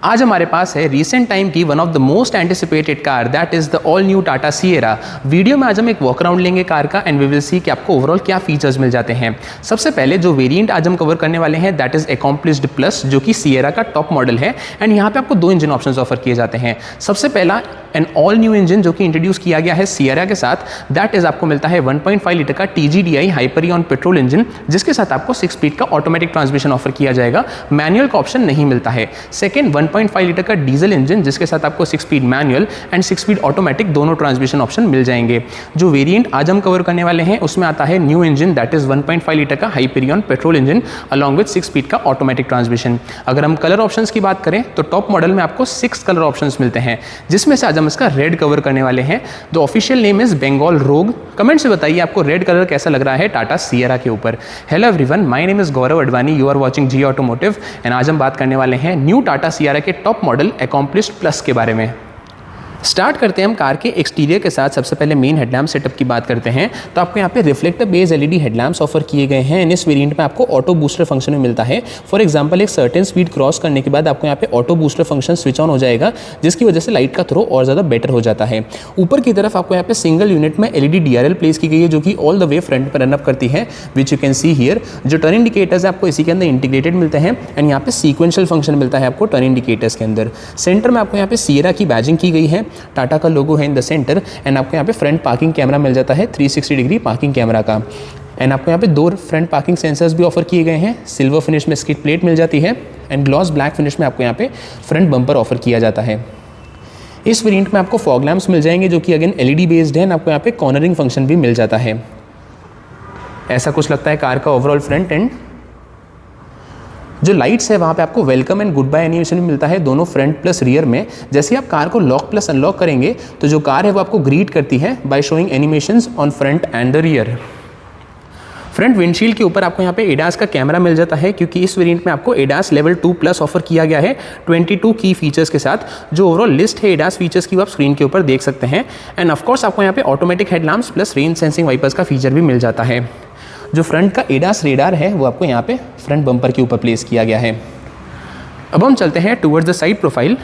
आज हमारे पास है रिसेंट टाइम की one of the most anticipated car, that is the all new Tata Sierra. Video में आज हम एक वॉक अराउंड लेंगे कार का एंड वी विल सी कि आपको ओवरऑल क्या फीचर्स मिल जाते हैं। सबसे पहले जो वेरिएंट आज हम कवर करने वाले हैं दैट इज अकॉम्प्लिश्ड प्लस, जो कि सिएरा का टॉप मॉडल है एंड यहाँ पे आपको दो इंजन ऑप्शंस ऑफर किए जाते हैं। सबसे पहला एन ऑल न्यू इंजन जो कि इंट्रोड्यूस किया गया है सिएरा के साथ, दैट इज आपको मिलता है 1.5 लीटर का TGDI हाइपरियन पेट्रोल इंजन, जिसके साथ आपको 6 स्पीड का ऑटोमेटिक ट्रांसमिशन ऑफर किया जाएगा, मैनुअल का ऑप्शन नहीं मिलता है। सेकंड 1.5 लीटर का डीजल इंजन, जिसके साथ आपको 6 speed manual and 6 speed automatic दोनों ट्रांसमिशन ऑप्शन मिल जाएंगे। जो वेरिएंट आज हम कवर करने वाले हैं उसमें आता है new engine that is 1.5 litre का Hyperion petrol engine along with 6 speed का ऑटोमेटिक ट्रांसमिशन। अगर हम कलर ऑप्शंस की बात करें तो टॉप मॉडल में आपको 6 कलर ऑप्शंस मिलते हैं, जिसमें से आज हम इसका रेड कवर करने वाले हैं। The official name is Bengal रोग। कमेंट से बताइए आपको रेड कलर कैसा लग रहा है टाटा सिएरा के ऊपर। Hello everyone, my name is Gaurav Advani, you are watching G automotive and आज हम बात करने वाले हैं न्यू टाटा सिएरा के टॉप मॉडल अकॉम्प्लिश्ड प्लस के बारे में। स्टार्ट करते हैं हम कार के एक्सटीरियर के साथ। सबसे पहले मेन हेडलैम्प सेटअप की बात करते हैं तो आपको यहाँ पे reflector based LED headlamps offer किए गए हैं। इस वेरिएंट में आपको ऑटो बूस्टर फंक्शन में मिलता है। फॉर एग्जांपल एक सर्टेन स्पीड क्रॉस करने के बाद आपको यहाँ पे auto booster function switch on हो जाएगा, जिसकी वजह से लाइट का थ्रो और ज़्यादा बेटर हो जाता है। ऊपर की तरफ आपको यहाँ पे सिंगल यूनिट में LED DRL प्लेस की गई है, जो कि ऑल द वे फ्रंट पर रनअप करती है, which you can see here. जो टर्न इंडिकेटर्स आपको इसी के अंदर इंटीग्रेटेड मिलते हैं एंड यहाँ पे सीक्वेंशियल फंक्शन मिलता है आपको टर्न इंडिकेटर्स के अंदर। सेंटर में आपको यहाँ पे सिएरा की बैजिंग की गई है, टाटा का लोगो है इन द सेंटर एंड आपको यहाँ पे फ्रंट पार्किंग कैमरा मिल जाता है 360 डिग्री पार्किंग कैमरा का। एंड आपको यहाँ पे 2 फ्रंट पार्किंग सेंसर्स भी ऑफर किए गए हैं। सिल्वर फिनिश में स्किड प्लेट मिल जाती है एंड ग्लॉस ब्लैक फिनिश में आपको यहाँ पे फ्रंट बम्पर ऑफर किया जाता है। इस वेरिएंट में आपको फॉग लैम्प्स मिल जाएंगे, जो कि अगेन LED बेस्ड है। आपको यहाँ पे कॉर्नरिंग फंक्शन भी मिल जाता है। ऐसा कुछ लगता है कार का ओवरऑल फ्रंट एंड। जो लाइट्स है वहाँ पे आपको welcome and goodbye animation भी मिलता है, दोनों फ्रंट प्लस रियर में। जैसे आप कार को लॉक प्लस अनलॉक करेंगे तो जो कार है वो आपको ग्रीट करती है by showing animations on front end the rear. Front windshield के ऊपर आपको यहाँ पे ADAS का कैमरा मिल जाता है, क्योंकि इस वेरिएंट में आपको ADAS लेवल 2 प्लस ऑफर किया गया है 22 की फीचर्स के साथ। जो ओवरऑल लिस्ट है ADAS फीचर्स की वो आप स्क्रीन के ऊपर देख सकते हैं। एंड ऑफकोर्स आपको यहाँ पे automatic headlamps plus rain sensing wipers का फीचर भी मिल जाता है। जो फ्रंट का ADAS रेडार है वो आपको यहाँ पे फ्रंट बम्पर के ऊपर प्लेस किया गया है। अब हम चलते हैं टुवर्ड्स द साइड प्रोफाइल।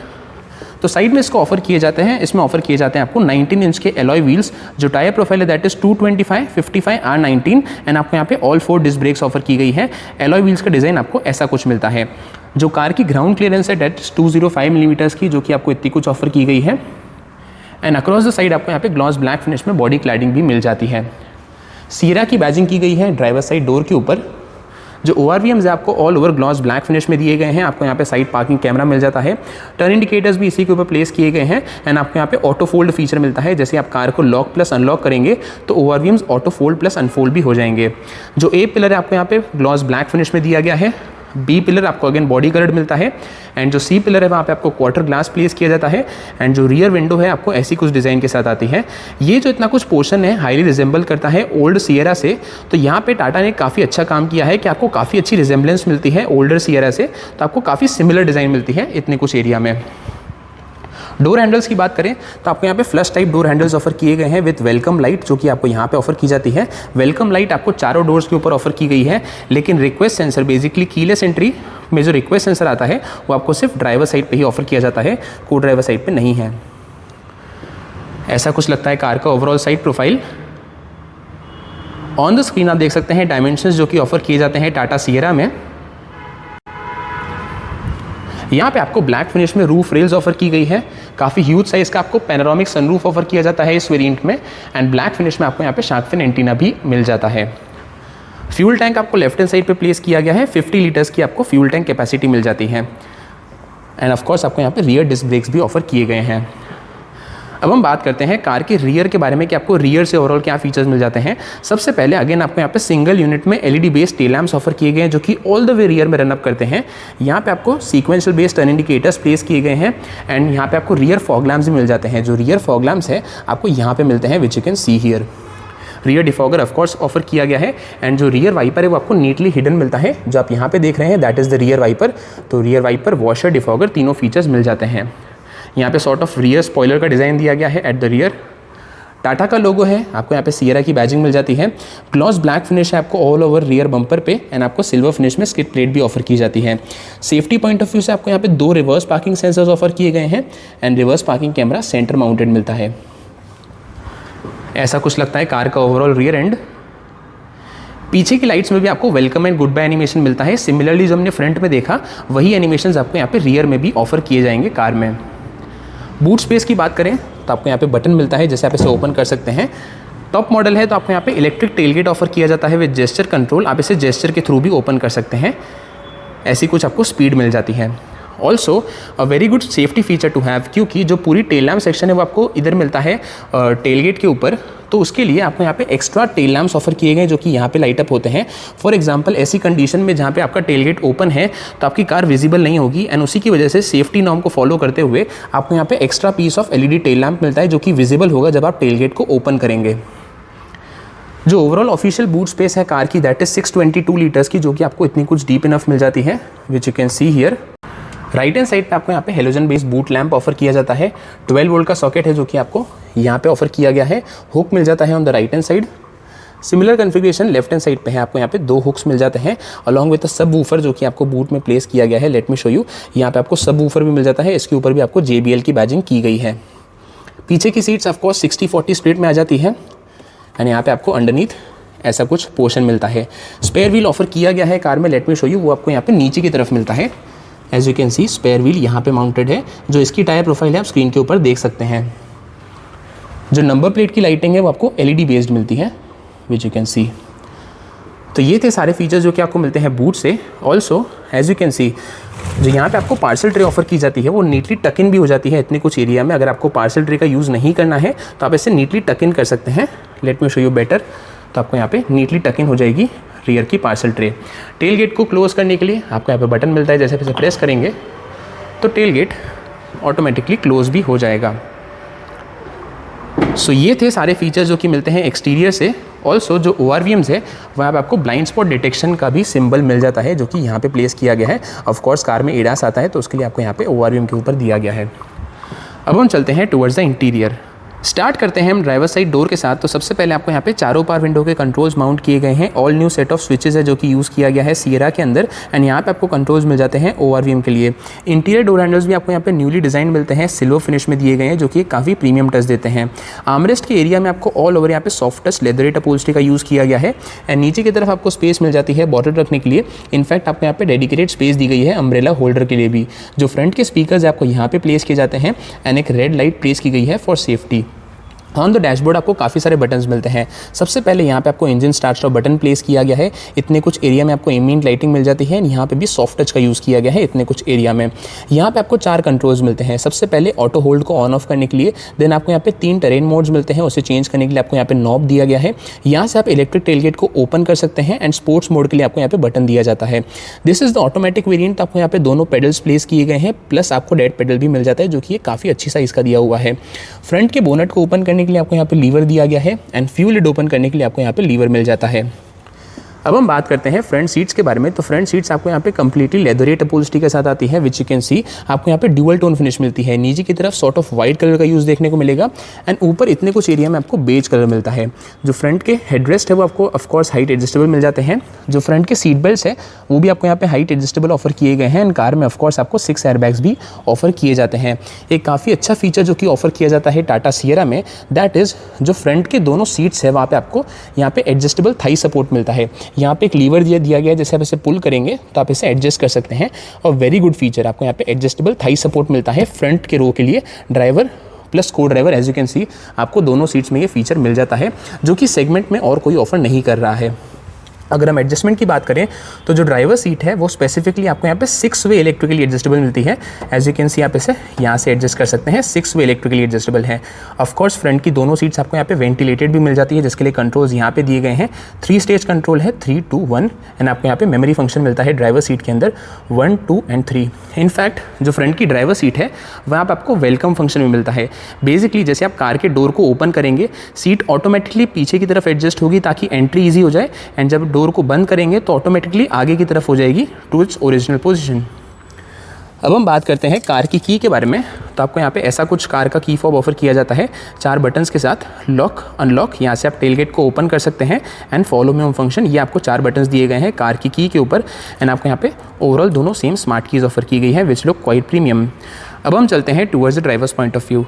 तो साइड में इसको ऑफर किए जाते हैं, इसमें ऑफर किए जाते हैं आपको 19 इंच के एलॉय व्हील्स। जो टायर प्रोफाइल है दैट इज 225, 55 R19 एंड आपको यहाँ पे ऑल 4 डिस्क ब्रेक्स ऑफर की गई है। एलॉय व्हील्स का डिज़ाइन आपको ऐसा कुछ मिलता है। जो कार की ग्राउंड क्लियरेंस है दैट इज 205 मिलीमीटर्स की, जो कि आपको इतनी कुछ ऑफर की गई है। एंड अक्रॉस द साइड आपको यहाँ पे ग्लॉस ब्लैक फिनिश में बॉडी क्लैडिंग भी मिल जाती है। सिएरा की बैजिंग की गई है ड्राइवर साइड डोर के ऊपर। जो ORVMs है आपको all over gloss black finish में दिए गए हैं। आपको यहाँ पे साइड पार्किंग कैमरा मिल जाता है। टर्न इंडिकेटर्स भी इसी के ऊपर प्लेस किए गए हैं एंड आपको यहाँ पे ऑटो फोल्ड फीचर मिलता है। जैसे आप कार को लॉक प्लस अनलॉक करेंगे तो ORVMs auto fold plus unfold भी हो जाएंगे। जो A पिलर है आपको यहाँ पे ग्लॉस ब्लैक फिनिश में दिया गया है। B पिलर आपको अगेन बॉडी कलर्ड मिलता है एंड जो C पिलर है वहाँ पे आपको क्वार्टर ग्लास प्लेस किया जाता है। एंड जो रियर विंडो है आपको ऐसी कुछ डिज़ाइन के साथ आती है। ये जो इतना कुछ पोर्शन है हाईली रिजेंबल करता है ओल्ड सिएरा से। तो यहाँ पे टाटा ने काफ़ी अच्छा काम किया है कि आपको काफ़ी अच्छी रिजेंबलेंस मिलती है ओल्डर सिएरा से। तो आपको काफ़ी सिमिलर डिज़ाइन मिलती है इतने कुछ एरिया में। डोर हैंडल्स की बात करें तो आपको यहाँ पे flush type door handles offer किए गए हैं विद वेलकम लाइट, जो कि आपको यहाँ पे ऑफर की जाती है। वेलकम लाइट आपको चारों डोर्स के ऊपर ऑफर की गई है, लेकिन request sensor basically keyless entry में जो रिक्वेस्ट सेंसर आता है वो आपको सिर्फ ड्राइवर साइड पे ही ऑफर किया जाता है, को ड्राइवर साइड पे नहीं है। ऐसा कुछ लगता है कार का overall side profile. On the screen आप देख सकते हैं डायमेंशंस जो कि ऑफर किए जाते हैं टाटा सिएरा में। यहाँ पे आपको ब्लैक फिनिश में रूफ रेल्स ऑफर की गई है। काफ़ी ह्यूज साइज का आपको पैनोरामिक सनरूफ ऑफर किया जाता है इस वेरिएंट में एंड ब्लैक फिनिश में आपको यहाँ पे शार्क फिन एंटीना भी मिल जाता है। फ्यूल टैंक आपको लेफ्ट हैंड साइड पे प्लेस किया गया है। 50 लीटर्स की आपको फ्यूल टैंक कैपेसिटी मिल जाती है एंड ऑफकोर्स आपको यहाँ पे रियर डिस्क ब्रेक्स भी ऑफर किए गए हैं। अब हम बात करते हैं कार के रियर के बारे में कि आपको रियर से ओवरऑल क्या फीचर्स मिल जाते हैं। सबसे पहले अगेन आपको यहाँ पे सिंगल यूनिट में LED based tail lamps offer किए गए हैं, जो कि ऑल द वे रियर में रनअप करते हैं। यहाँ पे आपको sequential based turn indicators place किए गए हैं एंड यहाँ पे आपको रियर फॉग लैम्प्स भी मिल जाते हैं। जो रियर फॉग लैम्प्स है आपको यहाँ पे मिलते हैं, which you can see here. Rear defogger of course offer किया गया है एंड जो रियर वाइपर है वो आपको नीटली हिडन मिलता है। जो आप यहाँ पे देख रहे हैं that is the rear wiper. तो रियर वाइपर, वॉशर, डिफॉगर तीनों फीचर्स मिल जाते हैं। यहाँ पे सॉर्ट ऑफ रियर स्पॉइलर का डिज़ाइन दिया गया है एट द रियर। टाटा का लोगो है, आपको यहाँ पे सियरा की बैजिंग मिल जाती है। ग्लॉस ब्लैक फिनिश है आपको ऑल ओवर रियर बम्पर पे एंड आपको सिल्वर फिनिश में स्किड प्लेट भी ऑफर की जाती है। सेफ्टी पॉइंट ऑफ व्यू से आपको यहाँ पे 2 रिवर्स पार्किंग सेंसर्स ऑफर किए गए हैं and reverse parking camera centre mounted मिलता है। ऐसा कुछ लगता है कार का ओवरऑल रियर एंड। पीछे की लाइट्स में भी आपको welcome and goodbye animation मिलता है। सिमिलरली जो हमने फ्रंट में देखा वही एनिमेशंस आपको यहाँ पे रियर में भी ऑफर किए जाएंगे कार में। बूट स्पेस की बात करें तो आपको यहाँ पे बटन मिलता है जैसे आप इसे ओपन कर सकते हैं। टॉप मॉडल है तो आपको यहाँ पे इलेक्ट्रिक टेलगेट ऑफर किया जाता है विद जेस्चर कंट्रोल, आप इसे जेस्चर के थ्रू भी ओपन कर सकते हैं। ऐसी कुछ आपको स्पीड मिल जाती है। Also a very good safety feature to have, क्योंकि जो पूरी टेल लैम्प सेक्शन है वो आपको इधर मिलता है टेलगेट के ऊपर, तो उसके लिए आपको यहाँ पे एक्स्ट्रा टेल लैम्प्स ऑफर किए गए जो कि यहाँ पे लाइट अप होते हैं। फॉर एग्जांपल ऐसी कंडीशन में जहाँ पे आपका टेलगेट ओपन है तो आपकी कार विजिबल नहीं होगी एंड उसी की वजह से सेफ्टी नॉर्म को फॉलो करते हुए आपको यहाँ पे extra piece of LED tail lamp मिलता है जो कि विजिबल होगा जब आप टेलगेट को ओपन करेंगे। जो ओवरऑल ऑफिशियल बूट स्पेस है कार की दैट इज 622 लीटर्स की, जो कि आपको इतनी कुछ डीप इनफ मिल जाती है which you can see here. Right hand side पे आपको यहाँ पे halogen based boot lamp offer किया जाता है। 12 वोल्ट का सॉकेट है जो कि आपको यहाँ पे ऑफर किया गया है। हुक मिल जाता है on the right hand side. Similar configuration left hand side पे है, आपको यहाँ पे 2 हुक्स मिल जाते हैं along with the sub woofer जो कि आपको बूट में प्लेस किया गया है। लेट मी शो यू, यहाँ पे आपको सब वूफर भी मिल जाता है, इसके ऊपर भी आपको JBL की बैजिंग की गई है। पीछे की सीट्स ऑफकोर्स 60-40 स्प्लिट में आ जाती है एंड यहाँ पे आपको अंडरनीथ ऐसा कुछ पोर्शन मिलता है। स्पेयर व्हील ऑफर किया गया है कार में, लेट मी शो यू, वो आपको यहाँ पे नीचे की तरफ मिलता है। As you can see spare wheel यहाँ पे माउंटेड है। जो इसकी टायर प्रोफाइल है आप स्क्रीन के ऊपर देख सकते हैं। जो नंबर प्लेट की लाइटिंग है वो आपको LED बेस्ड मिलती है विच यू कैन सी। तो ये थे सारे फीचर्स जो कि आपको मिलते हैं बूट से। Also as you can see जो यहाँ पे आपको पार्सल ट्रे ऑफर की जाती है वो नीटली टक इन भी हो जाती है इतने कुछ एरिया में। अगर आपको पार्सल ट्रे का यूज़ नहीं करना है तो आप इसे नीटली टक इन कर सकते हैं। Let me show you better, तो आपको यहाँ पे नीटली टक इन हो जाएगी रियर की पार्सल ट्रे। टेल गेट को क्लोज करने के लिए आपको यहाँ पे बटन मिलता है, जैसे इसे प्रेस करेंगे तो टेल गेट ऑटोमेटिकली क्लोज भी हो जाएगा। सो ये थे सारे फीचर्स जो कि मिलते हैं एक्सटीरियर से। ऑल्सो जो ORVMs है वहाँ पे आपको ब्लाइंड स्पॉट डिटेक्शन का भी सिंबल मिल जाता है जो कि यहाँ पे प्लेस किया गया है। ऑफकोर्स कार में ADAS आता है तो उसके लिए आपको यहाँ पे ORVM के ऊपर दिया गया है। अब हम चलते हैं टुवर्ड्स द इंटीरियर। स्टार्ट करते हैं हम ड्राइवर साइड डोर के साथ। तो सबसे पहले आपको यहाँ पे चारों पावर विंडो के कंट्रोल्स माउंट किए गए हैं। All new set of switches है जो कि यूज़ किया गया है सियरा के अंदर एंड यहाँ पे आपको कंट्रोल्स मिल जाते हैं ORVM के लिए। इंटीरियर डोर हैंडल्स भी आपको यहाँ पे न्यूली डिजाइन मिलते हैं, सिल्वर फिनिश में दिए गए हैं जो कि काफ़ी प्रीमियम टच देते हैं। आर्मरेस्ट के एरिया में आपको ऑल ओवर यहाँ पे सॉफ्ट टच लेदरेट अपहोल्स्ट्री का यूज़ किया गया है एंड नीचे की तरफ आपको स्पेस मिल जाती है बॉटल रखने के लिए। इनफैक्ट आपको यहाँ पे डेडिकेटेड स्पेस दी गई है अम्ब्रेला होल्डर के लिए भी। जो फ्रंट के स्पीकर्स आपको यहाँ पे प्लेस किए जाते हैं एंड एक रेड लाइट प्लेस की गई है for safety. On the dashboard आपको काफ़ी सारे बटन्स मिलते हैं। सबसे पहले यहाँ पे आपको engine start stop button place किया गया है। इतने कुछ एरिया में आपको एम्बिएंट लाइटिंग मिल जाती है। यहाँ पे भी सॉफ्ट टच का यूज़ किया गया है इतने कुछ एरिया में। यहाँ पे आपको 4 कंट्रोल्स मिलते हैं। सबसे पहले ऑटो होल्ड को ऑन ऑफ करने के लिए, देन आपको यहाँ पे 3 टेरेन मोड्स मिलते हैं, उसे चेंज करने के लिए आपको यहाँ पे नॉब दिया गया है। यहाँ से आप इलेक्ट्रिक टेलगेट को ओपन कर सकते हैं एंड स्पोर्ट्स मोड के लिए आपको यहाँ पे बटन दिया जाता है। This is the automatic variant. आपको यहाँ पे दोनों पेडल्स प्लेस किए गए हैं, प्लस आपको डेड पेडल भी मिल जाता है जो कि ये काफ़ी अच्छी साइज़ का दिया हुआ है। फ्रंट के बोनट को ओपन करने के लिए आपको यहाँ पे लीवर दिया गया है एंड फ्यूल लिड ओपन करने के लिए आपको यहाँ पे लीवर मिल जाता है। अब हम बात करते हैं फ्रंट सीट्स के बारे में। तो फ्रंट सीट्स आपको यहाँ पे कंप्लीटली लेदरेट अपहोल्स्ट्री के साथ आती है विच यू कैन सी। आपको यहाँ पे ड्यूअल टोन फिनिश मिलती है। नीचे की तरफ सॉर्ट ऑफ वाइट कलर का यूज़ देखने को मिलेगा एंड ऊपर इतने कुछ एरिया में आपको बेज कलर मिलता है। जो फ्रंट के हेडरेस्ट है वो आपको ऑफकोर्स हाइट एडजस्टेबल मिल जाते हैं। जो फ्रंट के सीट बेल्ट है वो भी आपको यहाँ पे हाइट एडजस्टेबल ऑफर किए गए हैं एंड कार में ऑफकोर्स आपको 6 एयरबैग्स भी ऑफर किए जाते हैं। एक काफ़ी अच्छा फीचर जो कि ऑफर किया जाता है टाटा सियरा में, दैट इज़ जो फ्रंट के दोनों सीट्स है वहाँ पे आपको यहाँ पे एडजस्टेबल थाई सपोर्ट मिलता है। यहाँ पे एक लीवर दिया गया है, जैसे आप इसे पुल करेंगे तो आप इसे एडजस्ट कर सकते हैं। और वेरी गुड फीचर, आपको यहाँ पे एडजस्टेबल थाई सपोर्ट मिलता है फ्रंट के रो के लिए। ड्राइवर प्लस को driver as you can see आपको दोनों सीट्स में ये फीचर मिल जाता है जो कि सेगमेंट में और कोई ऑफर नहीं कर रहा है। अगर हम एडजस्टमेंट की बात करें तो जो ड्राइवर सीट है वो स्पेसिफिकली आपको यहाँ पे 6 वे इलेक्ट्रिकली एडजस्टेबल मिलती है। एज यू कैन सी आप इसे यहाँ से एडजस्ट कर सकते हैं, 6 वे इलेक्ट्रिकली एडजस्टेबल है। ऑफकोर्स फ्रंट की दोनों सीट्स आपको यहाँ पे वेंटिलेटेड भी मिल जाती है जिसके लिए कंट्रोल्स यहाँ पे दिए गए हैं। 3 स्टेज कंट्रोल है, 3, 2, 1 एंड आपको यहाँ पे मेमोरी फंक्शन मिलता है ड्राइवर सीट के अंदर 1, 2 एंड 3। इनफैक्ट जो फ्रंट की ड्राइवर सीट है वहाँ पर आपको वेलकम फंक्शन भी मिलता है। बेसिकली जैसे आप कार के डोर को ओपन करेंगे सीट ऑटोमेटिकली पीछे की तरफ एडजस्ट होगी ताकि एंट्री ईजी हो जाए एंड जब डोर को बंद करेंगे तो ऑटोमेटिकली आगे की तरफ हो जाएगी टू इट्स ओरिजिनल पोजीशन। अब हम बात करते हैं कार की के बारे में। तो आपको यहाँ पे ऐसा कुछ कार का की फॉब ऑफर किया जाता है 4 बटन्स के साथ। लॉक, अनलॉक, यहाँ से आप टेलगेट को ओपन कर सकते हैं, and follow me home function, ये आपको 4 बटन्स दिए गए हैं कार की के ऊपर। एंड आपको यहाँ पे ओवरऑल दोनों सेम स्मार्ट कीज़ ऑफर की गई है विच लुक क्वाइट प्रीमियम। अब हम चलते हैं towards the drivers point of view.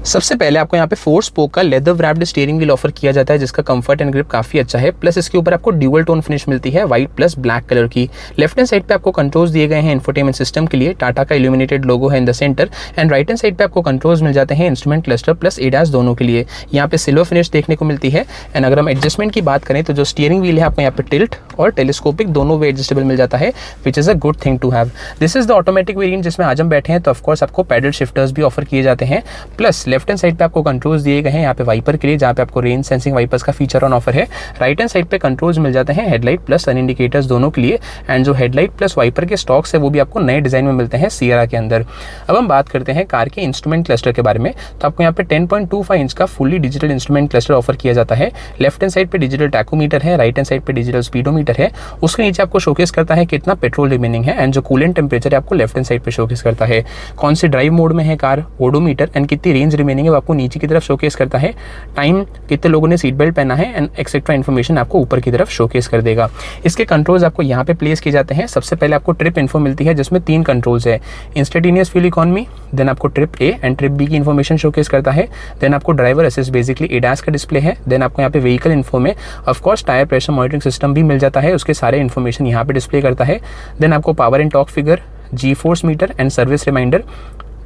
सबसे पहले आपको यहाँ पे 4 स्पोक का leather wrapped steering wheel offer किया जाता है जिसका कंफर्ट एंड ग्रिप काफी अच्छा है। प्लस इसके ऊपर आपको ड्यूअल टोन फिनिश मिलती है, व्हाइट प्लस ब्लैक कलर की। लेफ्ट हैंड साइड पे आपको कंट्रोल्स दिए गए हैं इंफोटेनमेंट सिस्टम के लिए, टाटा का इल्यूमिनेटेड लोगो है in the centre. And right hand side पे आपको कंट्रोल्स मिल जाते हैं इंस्ट्रूमेंट क्लस्टर प्लस एडास दोनों के लिए। यहाँ पे सिल्वर फिनिश देखने को मिलती है। एंड अगर हम एडजस्टमेंट की बात करें तो जो स्टीयरिंग व्हील है आपको यहाँ पे टिल्ट और टेलीस्कोपिक दोनों वे एडजस्टेबल मिल जाता है, which is a good thing to have. This is the automatic variant जिसमें आज हम बैठे हैं, तो ऑफकोर्स आपको पैडल शिफ्टर्स भी ऑफर किए जाते हैं। प्लस लेफ्ट हैंड साइड पे आपको कंट्रोल्स दिए गए हैं यहाँ पे वाइपर के लिए, जहाँ पे आपको रेन सेंसिंग वाइपर्स का फीचर ऑन ऑफर है। राइट हैंड साइड पे कंट्रोल्स मिल जाते हैं हेडलाइट प्लस सन इंडिकेटर्स दोनों के लिए। एंड जो हेडलाइट प्लस वाइपर के स्टॉक्स है वो भी आपको नए डिजाइन में मिलते हैं सियरा के अंदर। अब हम बात करते हैं कार के इंस्ट्रूमेंट क्लस्टर के बारे में। तो आपको यहाँ पे 10.25 इंच का fully digital instrument cluster offer किया जाता है। लेफ्ट हैंड साइड पे डिजिटल टैकोमीटर है, राइट हैंड साइड पे डिजिटल स्पीडोमीटर है। उसके नीचे आपको शोकेस करता है कितना पेट्रोल रिमेनिंग है, एंड जो कूलेंट टेम्परेचर है आपको लेफ्ट हैंड साइड पे शोकेस करता है। कौन से ड्राइव मोड में है कार, ओडोमीटर, एंड कितनी रेंज रिमेनिंग है वो आपको नीचे की तरफ शोकेस करता है। टाइम, कितने लोगों ने सीट बेल्ट पहना है, एंड एक्सेट्रा इन्फॉर्मेशन आपको ऊपर की तरफ शोकेस कर देगा। इसके कंट्रोल्स आपको यहाँ पे प्लेस किए जाते हैं। सबसे पहले आपको ट्रिप इन्फो मिलती है जिसमें 3 कंट्रोल्स है, इंस्टेंटेनियस फ्यूल इकोनॉमी, देन आपको trip A and trip B की इन्फॉर्मेशन शोकेस करता है। देन आपको ड्राइवर असिस्ट बेसिकली एडास का डिस्प्ले है। देन आपको यहाँ पे व्हीकल इन्फो में of course tyre pressure monitoring system भी मिल जाता है, उसके सारे इन्फॉर्मेशन यहाँ पे डिस्प्ले करता है। देन आपको power and torque figure, G force meter and service reminder.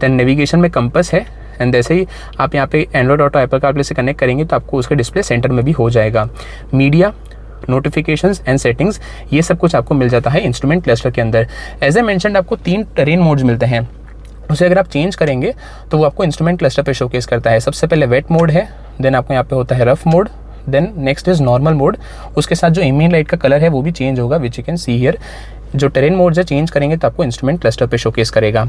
Then navigation में कंपास है। एंड जैसे ही आप यहाँ पे एंड्रॉइड ऑटो एप्पल कारप्ले से कनेक्ट करेंगे तो आपको उसका डिस्प्ले सेंटर में भी हो जाएगा। मीडिया, नोटिफिकेशंस एंड सेटिंग्स, ये सब कुछ आपको मिल जाता है इंस्ट्रूमेंट क्लस्टर के अंदर। एज ए मेंशन्ड आपको 3 टेरेन मोड्स मिलते हैं, उसे अगर आप चेंज करेंगे तो वो आपको इंस्ट्रूमेंट क्लस्टर पे शोकेस करता है। सबसे पहले वेट मोड है, देन आपको यहाँ पे होता है rough mode, then next is normal mode. उसके साथ जो एम्बिएंट लाइट का कलर है वो भी चेंज होगा, which you can see here. जो टेरेन मोड है चेंज करेंगे तो आपको इंस्ट्रूमेंट क्लस्टर पे शोकेस करेगा।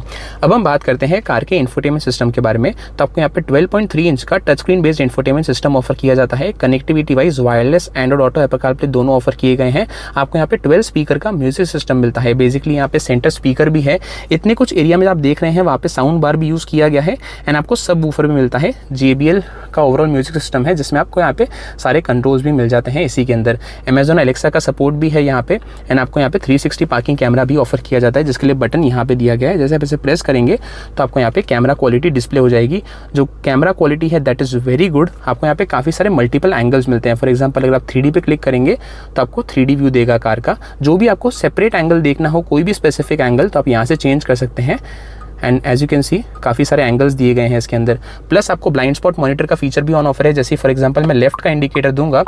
अब हम बात करते हैं कार के इंफोटेनमेंट सिस्टम के बारे में। तो आपको यहाँ पे 12.3 इंच का touch screen based infotainment system offer किया जाता है। Connectivity wise wireless, Android Auto Apple CarPlay दोनों ऑफर किए गए हैं। आपको यहाँ पे 12 स्पीकर का म्यूजिक सिस्टम मिलता है। बेसिकली यहाँ पे सेंटर स्पीकर भी है। इतने कुछ एरिया में आप देख रहे हैं वहाँ पे साउंड बार भी यूज़ किया गया है। एंड आपको सब वूफर भी मिलता है। JBL का ओवरऑल म्यूजिक सिस्टम है जिसमें आपको यहाँ पे सारे कंट्रोल्स भी मिल जाते हैं इसी के अंदर। अमेजॉन एलेक्सा का सपोर्ट भी है यहाँ पे। एंड आपको यहाँ पे 360 पार्किंग कैमरा भी ऑफर किया जाता है जिसके लिए बटन यहाँ पे दिया गया है। जैसे आप इसे प्रेस करेंगे तो आपको यहाँ पे कैमरा क्वालिटी डिस्प्ले हो जाएगी। जो कैमरा क्वालिटी है दैट इज़ वेरी गुड। आपको यहाँ पे काफ़ी सारे मल्टीपल एंगल्स मिलते हैं। फॉर एग्जांपल अगर आप 3D पे क्लिक करेंगे तो आपको 3D व्यू देगा कार का। जो भी आपको सेपरेट एंगल देखना हो, कोई भी स्पेसिफिक एंगल, तो आप यहाँ से चेंज कर सकते हैं। And as you can see काफ़ी सारे एंगल्स दिए गए हैं इसके अंदर। प्लस आपको ब्लाइंड स्पॉट मॉनिटर का फीचर भी ऑन ऑफर है। जैसे फॉर एग्जांपल मैं लेफ्ट का इंडिकेटर दूंगा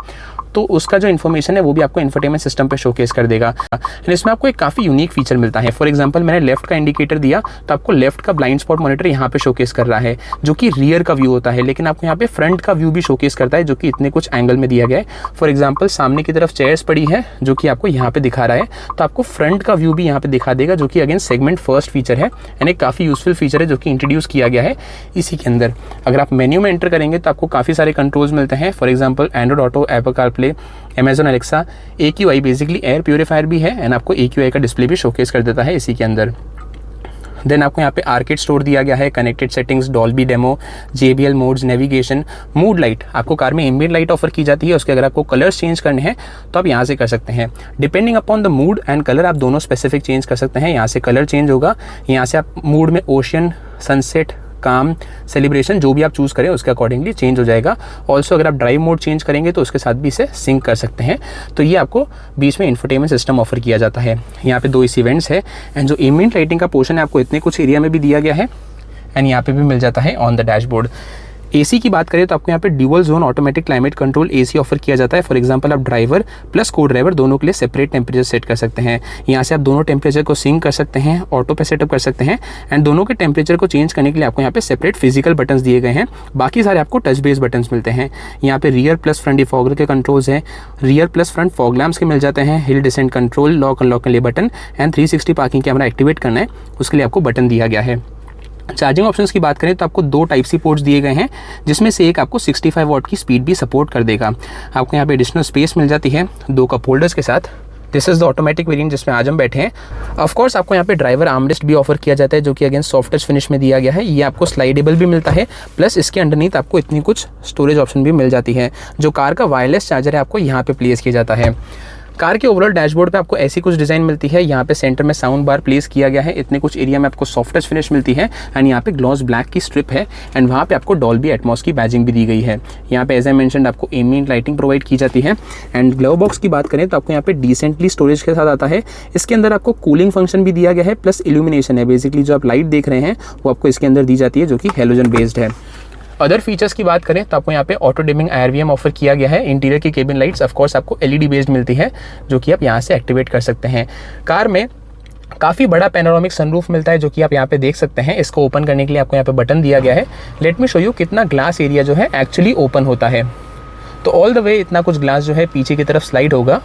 तो उसका जो इन्फॉर्मेशन है वो भी आपको इंफोटेनमेंट सिस्टम पे शोकेस कर देगा। एंड इसमें आपको एक काफ़ी यूनिक फीचर मिलता है। फॉर एग्जांपल मैंने लेफ्ट का इंडिकेटर दिया तो आपको लेफ्ट का ब्लाइंड स्पॉट मॉनिटर यहाँ पे शोकेस कर रहा है जो कि रियर का व्यू होता है, लेकिन आपको यहाँ पे फ्रंट का व्यू भी शोकेस करता है जो कि इतने कुछ एंगल में दिया गया है। फॉर एग्जाम्पल सामने की तरफ चेयर्स पड़ी है जो कि आपको यहाँ पे दिखा रहा है, तो आपको फ्रंट का व्यू भी यहाँ पे दिखा देगा जो कि अगेन सेगमेंट फर्स्ट फीचर है। एंड एक काफ़ी यूजफुल फीचर है जो कि इंट्रोड्यूस किया गया है इसी के अंदर। अगर आप मेन्यू में एंटर करेंगे तो आपको काफ़ी सारे कंट्रोल्स मिलते हैं। For example Android Auto, Apple CarPlay, Amazon Alexa, AQI basically air purifier भी है। एंड आपको AQI का डिस्प्ले भी शोकेस कर देता है इसी के अंदर। देन आपको यहाँ पे आर्केड स्टोर दिया गया है, connected settings, Dolby demo, JBL modes, navigation, mood light. आपको कार में एम्बिएंट लाइट ऑफर की जाती है। उसके अगर आपको कलर्स चेंज करने हैं तो आप यहाँ से कर सकते हैं। Depending upon the mood and colour आप दोनों स्पेसिफिक चेंज कर सकते हैं। यहाँ से कलर चेंज होगा। यहाँ से आप मूड में ओशियन, सनसेट, काम, सेलिब्रेशन जो भी आप चूज़ करें उसके अकॉर्डिंगली चेंज हो जाएगा। ऑल्सो अगर आप ड्राइव मोड चेंज करेंगे तो उसके साथ भी इसे सिंक कर सकते हैं। तो ये आपको बीच में इंफोटेनमेंट सिस्टम ऑफर किया जाता है। यहाँ पे 2 इस इवेंट्स है। एंड जो एम्बिएंट लाइटिंग का पोर्शन है आपको इतने कुछ एरिया में भी दिया गया है। एंड यहाँ पे भी मिल जाता है ऑन द डैशबोर्ड। AC की बात करें तो आपको यहाँ पे dual zone automatic climate control AC offer किया जाता है। फॉर एग्जांपल आप ड्राइवर प्लस को ड्राइवर दोनों के लिए सेपरेट टेम्परेचर सेट कर सकते हैं। यहाँ से आप दोनों टेम्परेचर को सिंक कर सकते हैं, ऑटो पे सेटअप कर सकते हैं। एंड दोनों के टेम्परेचर को चेंज करने के लिए आपको यहाँ पे सेपरेट फिजिकल बटन्स दिए गए हैं। बाकी सारे आपको टच बेस्ड बटन्स मिलते हैं। यहाँ पे रियर प्लस फ्रंट डिफॉगर के कंट्रोल्स हैं, rear plus front fog lamps के मिल जाते हैं, hill descent control, lock unlock के लिए button, and 360 parking camera activate करना है उसके लिए आपको बटन दिया गया है। चार्जिंग ऑप्शंस की बात करें तो आपको 2 टाइप सी पोर्ट्स दिए गए हैं जिसमें से एक आपको 65 वाट की स्पीड भी सपोर्ट कर देगा। आपको यहाँ पे एडिशनल स्पेस मिल जाती है 2 कप होल्डर्स के साथ। This is the automatic variant जिसमें आज हम बैठे हैं। ऑफ कोर्स आपको यहाँ पे ड्राइवर आर्मरेस्ट भी ऑफर किया जाता है, जो कि अगेन सॉफ्ट टच फिनिश में दिया गया है। ये आपको स्लाइडेबल भी मिलता है, प्लस इसके अंडरनीथ आपको इतनी कुछ स्टोरेज ऑप्शन भी मिल जाती है। जो कार का वायरलेस चार्जर है आपको यहाँ पे प्लेस किया जाता है। कार के ओवरऑल डैशबोर्ड पे आपको ऐसी कुछ डिज़ाइन मिलती है। यहाँ पे सेंटर में साउंड बार प्लेस किया गया है, इतने कुछ एरिया में आपको सॉफ्ट टच फिनिश मिलती है एंड यहाँ पे ग्लॉस ब्लैक की स्ट्रिप है एंड वहाँ पे आपको डॉल्बी एटमॉस की बैजिंग भी दी गई है। यहाँ पे एज आई मेंशन्ड आपको एम्बिएंट लाइटिंग प्रोवाइड की जाती है। एंड ग्लव बॉक्स की बात करें तो आपको यहाँ पे डिसेंटली स्टोरेज के साथ आता है। इसके अंदर आपको कूलिंग फंक्शन भी दिया गया है, प्लस इल्यूमिनेशन है। बेसिकली जो आप लाइट देख रहे हैं वो आपको इसके अंदर दी जाती है, जो कि हेलोजन बेस्ड है। अदर फीचर्स की बात करें तो आपको यहाँ पे ऑटो डिमिंग IRVM ऑफर किया गया है। इंटीरियर की केबिन लाइट्स ऑफ कोर्स आपको LED बेस्ड मिलती है, जो कि आप यहाँ से एक्टिवेट कर सकते हैं। कार में काफ़ी बड़ा पैनोरामिक सनरूफ मिलता है, जो कि आप यहाँ पे देख सकते हैं। इसको ओपन करने के लिए आपको यहाँ पे बटन दिया गया है। लेट मी शो यू कितना ग्लास एरिया जो है एक्चुअली ओपन होता है। तो ऑल द वे इतना कुछ ग्लास जो है पीछे की तरफ स्लाइड होगा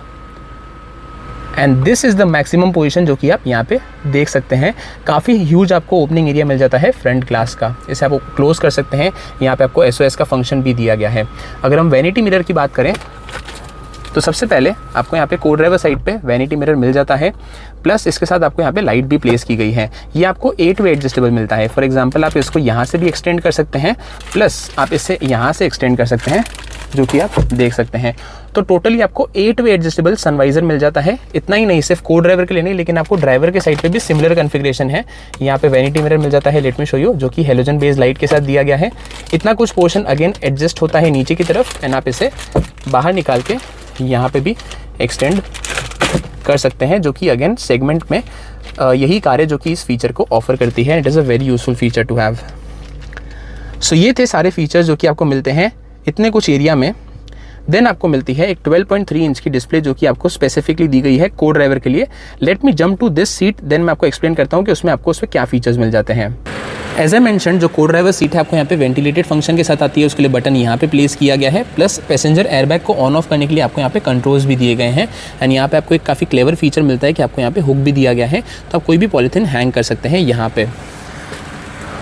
and this is the maximum position, जो कि आप यहाँ पे देख सकते हैं। काफ़ी ह्यूज आपको ओपनिंग एरिया मिल जाता है फ्रंट ग्लास का। इसे आप क्लोज कर सकते हैं। यहाँ पे आपको SOS का फंक्शन भी दिया गया है। अगर हम वैनिटी मिरर की बात करें तो सबसे पहले आपको यहाँ पे को ड्राइवर साइड पे वैनिटी मिरर मिल जाता है, प्लस इसके साथ आपको यहाँ पे लाइट भी प्लेस की गई है। ये आपको 8 वे एडजस्टेबल मिलता है। फॉर एग्जांपल आप इसको यहाँ से भी एक्सटेंड कर सकते हैं, प्लस आप इसे यहाँ से एक्सटेंड कर सकते हैं, जो कि आप देख सकते हैं। तो टोटली आपको 8 वे एडजस्टेबल सनवाइजर मिल जाता है। इतना ही नहीं, सिर्फ को ड्राइवर के लिए नहीं, लेकिन आपको ड्राइवर के साइड पे भी सिमिलर कॉन्फ़िगरेशन है। यहाँ पे वैनिटी मिरर मिल जाता है, लेट मी शो यू, जो कि हेलोजन बेस्ड लाइट के साथ दिया गया है। इतना कुछ पोर्शन अगेन एडजस्ट होता है नीचे की तरफ एंड आप इसे बाहर निकाल के यहाँ पे भी एक्सटेंड कर सकते हैं, जो कि अगेन सेगमेंट में यही कार है जो कि इस फीचर को ऑफर करती है। It is a very useful feature to have. So ये थे सारे फीचर्स जो कि आपको मिलते हैं इतने कुछ एरिया में। देन आपको मिलती है एक 12.3 इंच की डिस्प्ले, जो कि आपको स्पेसिफिकली दी गई है को ड्राइवर के लिए। Let me jump to this seat, then मैं आपको एक्सप्लेन करता हूँ कि उसमें आपको उसमें क्या फीचर्स मिल जाते हैं। एज ए मैंशन, जो को ड्राइवर सीट है आपको यहाँ पे वेंटिलेटेड फंक्शन के साथ आती है। उसके लिए बटन यहाँ पे प्लेस किया गया है, प्लस पैसेंजर एयरबैग को ऑन ऑफ करने के लिए आपको यहाँ पे कंट्रोल्स भी दिए गए हैं। एंड यहाँ पे आपको एक काफ़ी क्लेवर फीचर मिलता है कि आपको यहाँ पे हुक भी दिया गया है, तो आप कोई भी पॉलीथिन हैंग कर सकते हैं यहाँ पे।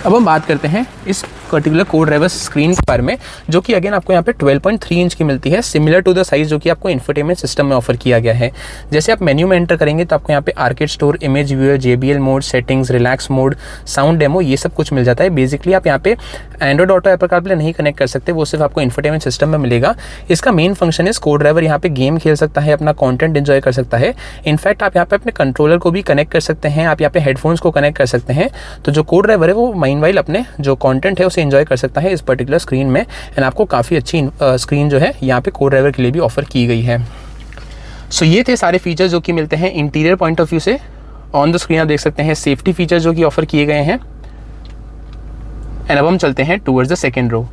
अब हम बात करते हैं इस पर्टिकुलर को ड्राइवर स्क्रीन के बारे में, जो कि अगेन आपको यहाँ पे 12.3 इंच की मिलती है, सिमिलर टू द साइज जो कि आपको इंफोटेनमेंट सिस्टम में ऑफर किया गया है। जैसे आप मेन्यू में एंटर करेंगे तो आपको यहाँ पे arcade store, image viewer, JBL mode, settings, relax mode, sound demo, ये सब कुछ मिल जाता है। बेसिकली आप यहाँ पे एंड्रॉइड ऑटो एप्पल कारप्ले नहीं कनेक्ट कर सकते, वो सिर्फ आपको इंफोटेनमेंट सिस्टम में मिलेगा। इसका मेन फंक्शन है को ड्राइवर यहाँ पे गेम खेल सकता है, अपना कॉन्टेंट एंजॉय कर सकता है। इनफैक्ट आप यहाँ पे अपने कंट्रोलर को भी कनेक्ट कर सकते हैं, आप यहाँ पे हेडफोन्स को कनेक्ट कर सकते हैं। तो जो को ड्राइवर है वो माइनवाइल अपने जो कॉन्टेंट है उसे एंजॉय कर सकता है इस पर्टिकुलर स्क्रीन में। एंड आपको काफ़ी अच्छी स्क्रीन जो है यहाँ पे को ड्राइवर के लिए भी ऑफर की गई है। सो ये थे सारे फीचर्स जो कि मिलते हैं इंटीरियर पॉइंट ऑफ व्यू से। ऑन द स्क्रीन आप देख सकते हैं सेफ्टी फीचर्स जो कि ऑफर किए गए हैं। एंड अब हम चलते हैं towards the second row.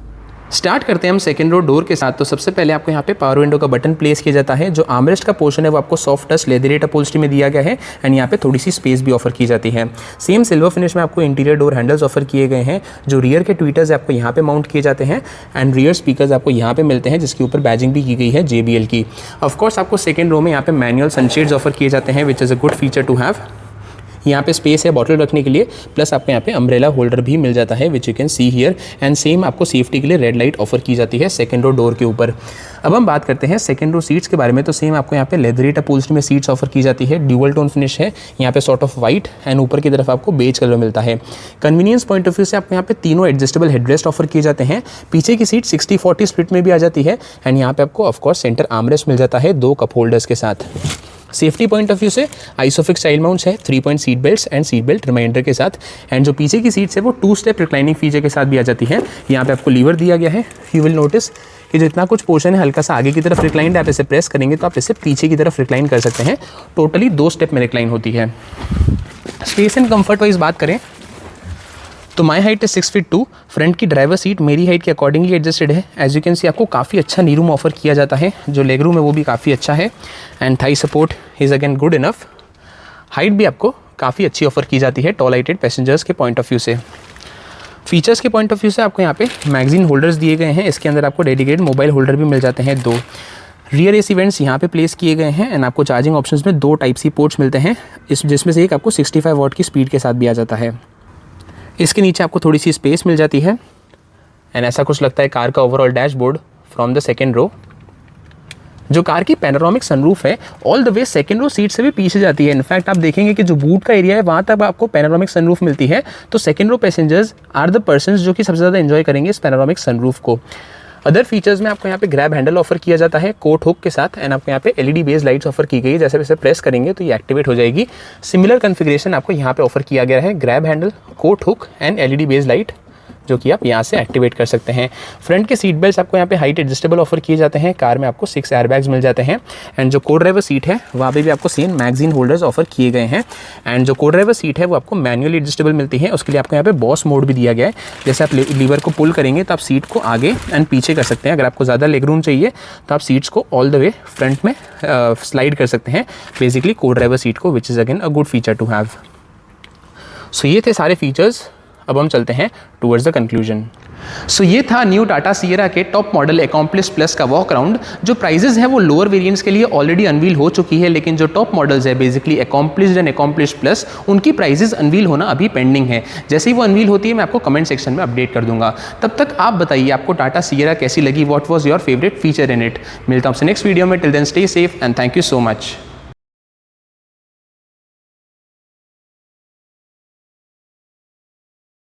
Start करते हैं हम सेकेंड रो डोर के साथ। तो सबसे पहले आपको यहाँ पे पावर विंडो का बटन प्लेस किया जाता है। जो आर्मरेस्ट का पोर्शन है वो आपको सॉफ्ट टच लेदरेट अपहोल्स्ट्री में दिया गया है एंड यहाँ पे थोड़ी सी स्पेस भी ऑफर की जाती है। सेम सिल्वर फिनिश में आपको इंटीरियर डोर हैंडल्स ऑफर किए गए हैं। जो रियर के ट्विटर्स आपको यहाँ पे माउंट किए जाते हैं एंड रियर स्पीकर्स आपको यहाँ पे मिलते हैं, जिसके ऊपर बैजिंग भी की गई है JBL की। ऑफकोर्स आपको सेकेंड रो में यहाँ पे मैनुअल सनशेड्स ऑफर किए जाते हैं, which is a good feature to have. यहाँ पे स्पेस है बॉटल रखने के लिए, प्लस आपको यहाँ पे अम्ब्रेला होल्डर भी मिल जाता है, which you can see here. And same आपको सेफ्टी के लिए रेड लाइट ऑफर की जाती है सेकेंड रो डोर के ऊपर। अब हम बात करते हैं सेकेंड रो सीट्स के बारे में। तो सेम आपको यहाँ पे लेदरेट अपहोल्स्ट्री में सीट्स ऑफर की जाती है। ड्यूअल टोन फिनिश है यहाँ पे, सॉर्ट ऑफ वाइट, एंड ऊपर की तरफ आपको बेज कलर मिलता है। कन्वीनियंस पॉइंट ऑफ व्यू से आपको यहाँ पे तीनों एडजस्टेबल हेडरेस्ट ऑफर किए जाते हैं। पीछे की सीट 60-40 स्प्लिट में भी आ जाती है एंड यहाँ पे आपको ऑफकोर्स सेंटर आर्मरेस्ट मिल जाता है 2 कप होल्डर्स के साथ। सेफ्टी पॉइंट ऑफ व्यू से आइसोफिक्स चाइल्ड माउंट्स है, 3 point seat belts and seat belt reminder के साथ। एंड जो पीछे की सीट्स है वो 2 स्टेप रिक्लाइनिंग फीचर के साथ भी आ जाती है। यहाँ पे आपको लीवर दिया गया है। यू विल नोटिस कि जो इतना कुछ पोर्शन है हल्का सा आगे की तरफ रिक्लाइंड है, आप इसे प्रेस करेंगे तो आप इसे पीछे की तरफ रिक्लाइन कर सकते हैं। टोटली 2 स्टेप में रिक्लाइन होती है। स्पेस एंड कंफर्ट वाइज बात करें तो my height is 6 feet 2। Front की ड्राइवर सीट मेरी हाइट के अकॉर्डिंगली एडजस्टेड है। एज यू कैन सी आपको काफ़ी अच्छा नी रूम ऑफर किया जाता है। जो लेग रूम है वो भी काफ़ी अच्छा है and Thai support is again good enough. Height भी आपको काफ़ी अच्छी ऑफर की जाती है टॉल हाइटेड पैसेंजर्स के पॉइंट ऑफ व्यू से। फीचर्स के पॉइंट ऑफ व्यू से आपको यहाँ पे मैगजीन होल्डर्स दिए गए हैं। इसके अंदर आपको डेडिकेटेड मोबाइल होल्डर भी मिल जाते हैं 2। रियर AC वेंट्स यहाँ पे प्लेस किए गए हैं एंड आपको चार्जिंग ऑप्शंस में 2 टाइप सी पोर्ट्स मिलते हैं, जिसमें से एक आपको 65 वाट की स्पीड के साथ भी आ जाता है। इसके नीचे आपको थोड़ी सी स्पेस मिल जाती है एंड ऐसा कुछ लगता है कार का overall dashboard from the second row. जो कार की पैनोरामिक सनरूफ है all the way second row seat से भी पीछे जाती है। इनफैक्ट आप देखेंगे कि जो बूट का एरिया है वहाँ तक आपको पैनोरामिक सनरूफ मिलती है। तो second row passengers are the persons जो कि सबसे ज़्यादा एंजॉय करेंगे इस पैनोरामिक सनरूफ को। अदर फीचर्स में आपको यहाँ पे ग्रैब हैंडल ऑफर किया जाता है कोट हुक के साथ, एंड आपको यहाँ पे एलईडी बेस लाइट्स ऑफर की गई है। जैसे वैसे प्रेस करेंगे तो ये एक्टिवेट हो जाएगी। सिमिलर कॉन्फ़िगरेशन आपको यहाँ पे ऑफर किया गया है, grab handle, coat hook and LED base light, जो कि आप यहाँ से एक्टिवेट कर सकते हैं। फ्रंट के सीट बेल्ट आपको यहाँ पे हाइट एडजस्टेबल ऑफर किए जाते हैं। कार में आपको 6 एयरबैग्स मिल जाते हैं। एंड जो को ड्राइवर सीट है वहाँ पे भी आपको सेम मैगजीन होल्डर्स ऑफर किए गए हैं। एंड जो को ड्राइवर सीट है वो आपको मैनुअली एडजस्टेबल मिलती है। उसके लिए आपको यहाँ पे बॉस मोड भी दिया गया है। जैसे आप लीवर को पुल करेंगे तो आप सीट को आगे एंड पीछे कर सकते हैं। अगर आपको ज़्यादा लेग रूम चाहिए तो आप सीट्स को ऑल द वे फ्रंट में स्लाइड कर सकते हैं बेसिकली को ड्राइवर सीट को, which is again a good feature to have. So ये थे सारे फीचर्स। अब हम चलते हैं टुवर्ड्स द कंक्लूजन। सो ये था न्यू टाटा सिएरा के टॉप मॉडल अकॉम्प्लिश प्लस का वॉक अराउंड। जो प्राइजेस है वो लोअर वेरिएंट्स के लिए ऑलरेडी अनवील हो चुकी है, लेकिन जो टॉप मॉडल्स है basically accomplished and accomplish plus, उनकी प्राइजेस अनवील होना अभी पेंडिंग है। जैसे ही वो अनवील होती है मैं आपको कमेंट सेक्शन में अपडेट कर दूंगा। तब तक आप बताइए आपको टाटा सिएरा कैसी लगी, what was your favourite feature in it. मिलता हूं आपसे नेक्स्ट वीडियो में। Till then stay safe and thank you so much.